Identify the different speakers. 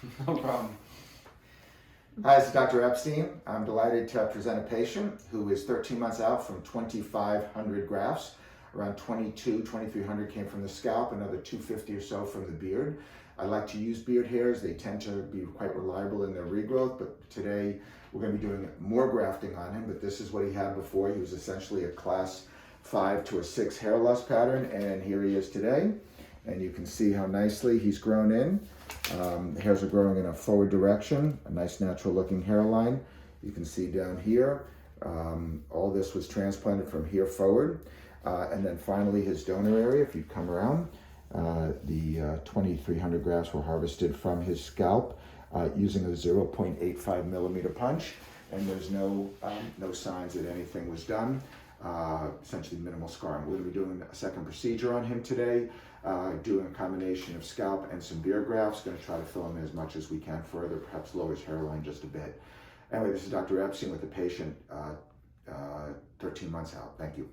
Speaker 1: No problem.
Speaker 2: Hi, this is Dr. Epstein. I'm delighted to present a patient who is 13 months out from 2,500 grafts. Around 2,300 came from the scalp, another 250 or so from the beard. I like to use beard hairs. They tend to be quite reliable in their regrowth, but today we're going to be doing more grafting on him, but this is what he had before. He was essentially a class 5 to a 6 hair loss pattern, and here he is today. And you can see how nicely he's grown in. The hairs are growing in a forward direction, a nice natural looking hairline. You can see down here, all this was transplanted from here forward. And then finally his donor area, if you come around, the 2,300 grafts were harvested from his scalp using a 0.85 millimeter punch. And there's no signs that anything was done. Essentially minimal scarring. We're going to be doing a second procedure on him today, doing a combination of scalp and some beard grafts. Going to try to fill him as much as we can further, perhaps lower his hairline just a bit. Anyway, this is Dr. Epstein with the patient 13 months out. Thank you.